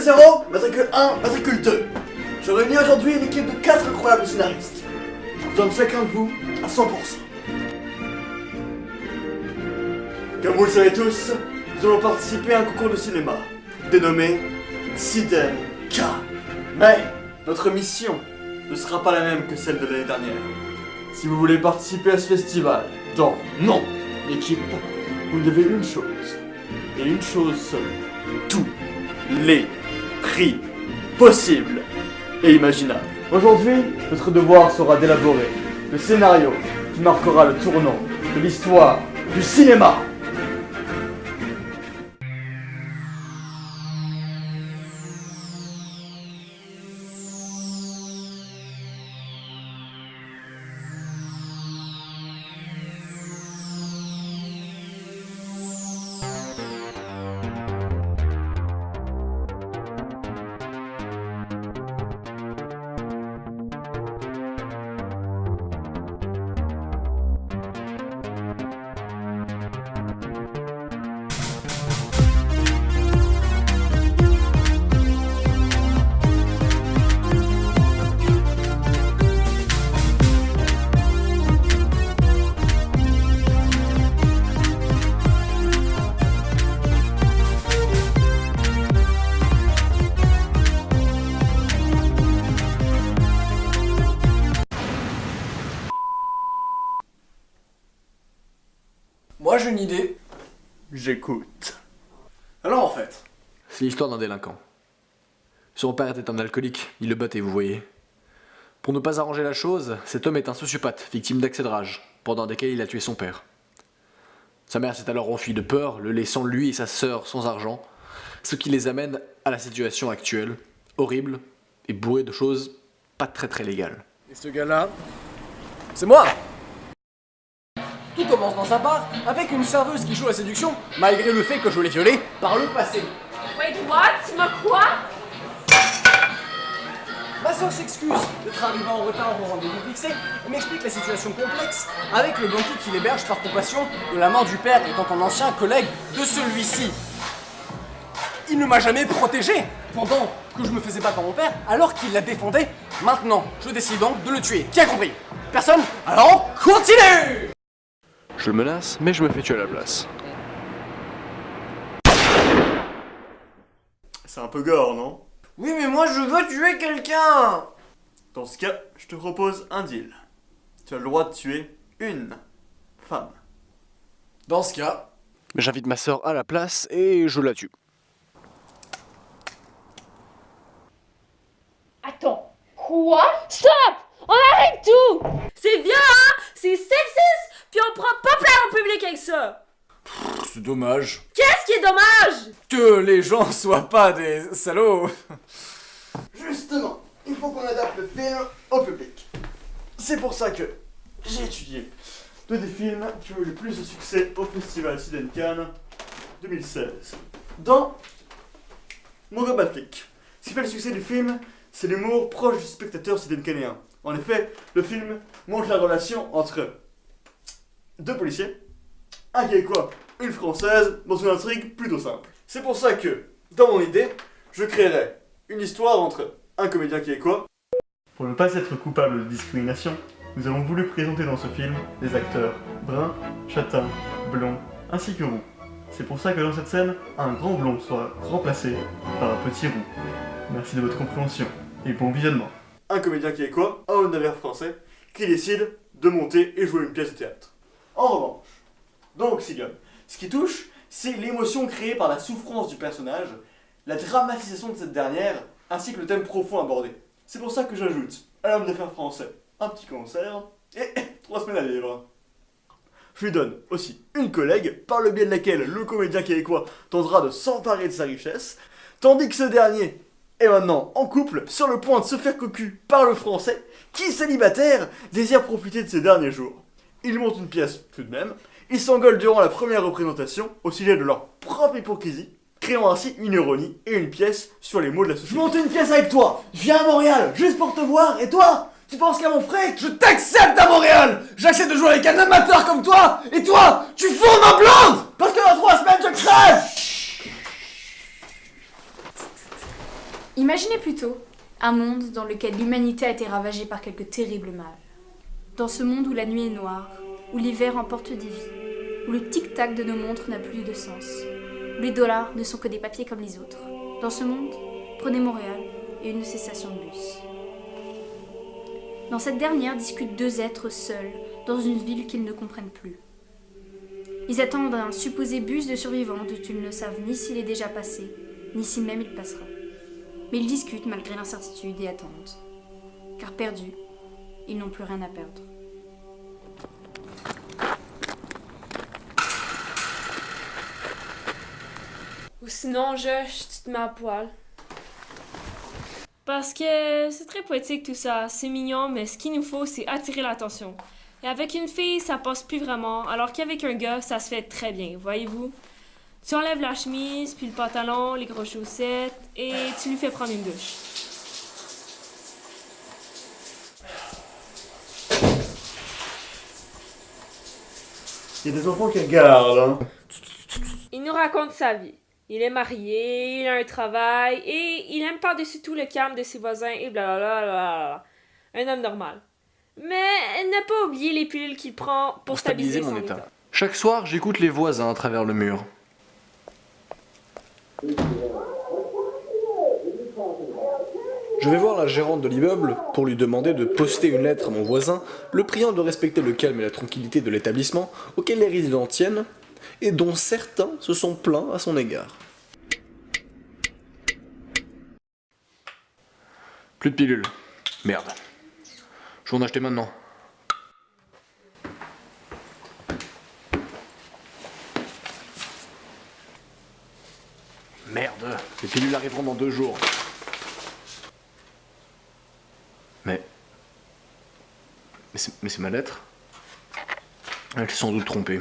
0, matricule 1, matricule 2. Je réunis aujourd'hui une équipe de 4 incroyables scénaristes. Je vous donne chacun de vous à 100%. Comme vous le savez tous, nous allons participer à un concours de cinéma, dénommé Ciden K. Mais notre mission ne sera pas la même que celle de l'année dernière. Si vous voulez participer à ce festival, dans non équipe, vous devez une chose, et une chose seule. Tous les prix possibles et imaginables. Aujourd'hui, notre devoir sera d'élaborer le scénario qui marquera le tournant de l'histoire du cinéma. Moi j'ai une idée. J'écoute. Alors en fait, C'est l'histoire d'un délinquant. Son père était un alcoolique, il le battait, vous voyez. Pour ne pas arranger la chose, cet homme est un sociopathe, victime d'accès de rage, pendant desquels il a tué son père. Sa mère s'est alors enfuie de peur, le laissant lui et sa sœur sans argent, ce qui les amène à la situation actuelle, horrible et bourrée de choses pas très légales. et ce gars-là, c'est moi. Tout commence dans sa part avec une serveuse qui joue la séduction, malgré le fait que je l'ai violée par le passé. Wait, what? Me quoi? Ma soeur s'excuse d'être arrivée en retard au rendez-vous fixé et m'explique la situation complexe avec le banquier qui l'héberge par compassion de la mort du père étant un ancien collègue de celui-ci. Il ne m'a jamais protégé pendant que je me faisais battre par mon père alors qu'il la défendait. Maintenant, je décide donc de le tuer. Qui a compris? Personne? Alors on continue! Je le menace, mais je me fais tuer à la place. C'est un peu gore, non? Oui mais moi je veux tuer quelqu'un! Dans ce cas, je te propose un deal. Tu as le droit de tuer une femme. Dans ce cas, J'invite ma sœur à la place et je la tue. Attends, quoi? Stop! On arrête tout! C'est bien, hein? C'est sexiste! Puis on prend pas plaisir au public avec ça! c'est dommage Qu'est-ce qui est dommage? que les gens soient pas des salauds. Justement, il faut qu'on adapte le film au public. C'est pour ça que j'ai étudié deux des films qui ont eu le plus de succès au Festival Ciden Cannes 2016. Dans Mon Global Flic, ce qui fait le succès du film, c'est l'humour proche du spectateur sud-canéen. En effet, le film montre la relation entre deux policiers, un Québécois, une Française, dans une intrigue plutôt simple. C'est pour ça que, dans mon idée, je créerais une histoire entre un comédien québécois. Pour ne pas être coupable de discrimination, nous avons voulu présenter dans ce film des acteurs bruns, châtains, blonds, ainsi que roux. C'est pour ça que dans cette scène, un grand blond sera remplacé par un petit roux. Merci de votre compréhension et bon visionnement. Un comédien québécois, un homme d'affaires français, qui décide de monter et jouer une pièce de théâtre. En revanche, donc Sigon, ce qui touche, c'est l'émotion créée par la souffrance du personnage, la dramatisation de cette dernière, ainsi que le thème profond abordé. C'est pour ça que j'ajoute à l'homme d'affaires français un petit cancer et 3 semaines à vivre. Je lui donne aussi une collègue, par le biais de laquelle le comédien québécois tentera de s'emparer de sa richesse, tandis que ce dernier est maintenant en couple, sur le point de se faire cocu par le français, qui, célibataire, désire profiter de ses derniers jours. Ils montent une pièce tout de même, ils s'engueulent durant la première représentation au sujet de leur propre hypocrisie, créant ainsi une ironie et une pièce sur les mots de la société. Je monte une pièce avec toi, je viens à Montréal, juste pour te voir, et toi, tu penses qu'à mon fric? Je t'accepte à Montréal! J'accepte de jouer avec un amateur comme toi! Et toi, tu fonds ma blonde! Parce que dans 3 semaines, je crève! Imaginez plutôt un monde dans lequel l'humanité a été ravagée par quelques terribles mâles. Dans ce monde où la nuit est noire, où l'hiver emporte des vies, où le tic-tac de nos montres n'a plus de sens, où les dollars ne sont que des papiers comme les autres. Dans ce monde, prenez Montréal et une de ses stations de bus. Dans cette dernière discutent deux êtres seuls dans une ville qu'ils ne comprennent plus. Ils attendent un supposé bus de survivants dont ils ne savent ni s'il est déjà passé, ni si même il passera. Mais ils discutent malgré l'incertitude et attendent. Car perdus, ils n'ont plus rien à perdre. Ou sinon, tu te mets à poil. Parce que c'est très poétique tout ça, c'est mignon, mais ce qu'il nous faut, c'est attirer l'attention. Et avec une fille, ça passe plus vraiment, alors qu'avec un gars, ça se fait très bien, voyez-vous? Tu enlèves la chemise, puis le pantalon, les grosses chaussettes, et tu lui fais prendre une douche. Il y a des enfants qui regardent, hein. Il nous raconte sa vie. Il est marié, il a un travail, et il aime par-dessus tout le calme de ses voisins, et blablabla. Un homme normal. Mais n'a pas oublié les pilules qu'il prend pour stabiliser son état. Chaque soir, j'écoute les voisins à travers le mur. Je vais voir la gérante de l'immeuble pour lui demander de poster une lettre à mon voisin, le priant de respecter le calme et la tranquillité de l'établissement auquel les résidents tiennent, et dont certains se sont plaints à son égard. Plus de pilules. Merde. Je vais en acheter maintenant. Merde, les pilules arriveront dans 2 jours. Mais c'est ma lettre. Elle s'est sans doute trompée.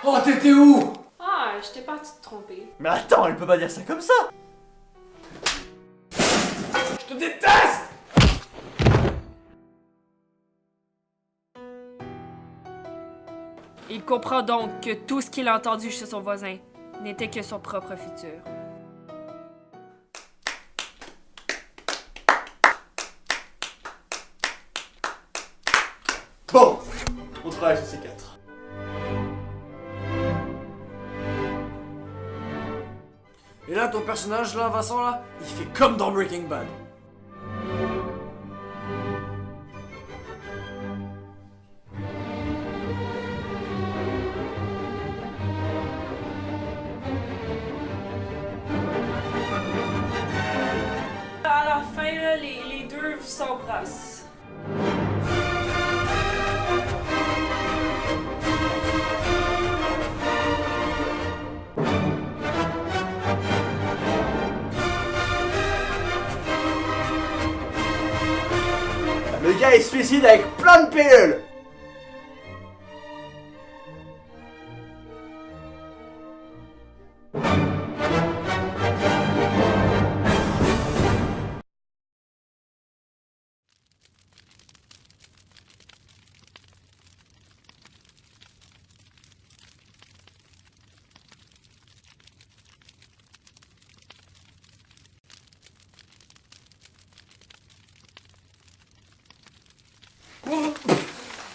Oh, t'étais où? Ah, j'étais partie te tromper. Mais attends, elle peut pas dire ça comme ça. Je te déteste! Il comprend donc que tout ce qu'il a entendu chez son voisin n'était que son propre futur. Bon, on travaille sur ces 4. Et là, ton personnage, là, Vincent, là, il fait comme dans Breaking Bad. À la fin, là, les deux s'embrassent. Le gars il se suicide avec plein de pilules.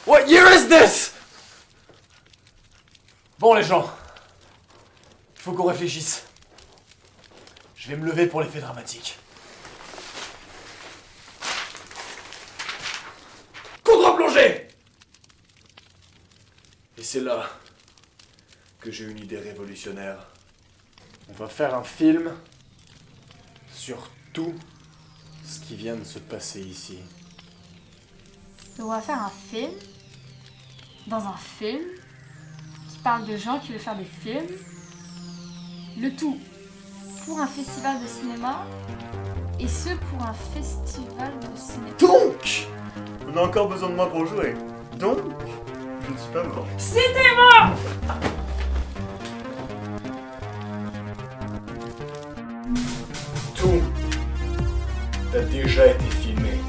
What year is this? Bon les gens, il faut qu'on réfléchisse. Je vais me lever pour l'effet dramatique. Contre-plongée! Et c'est là que j'ai une idée révolutionnaire. On va faire un film sur tout ce qui vient de se passer ici. On va faire un film? Dans un film? parle de gens qui veulent faire des films. Le tout pour un festival de cinéma. Et ce pour un festival de cinéma. Donc, on a encore besoin de moi pour jouer. Donc, je ne suis pas mort. C'était moi! Tout a déjà été filmé.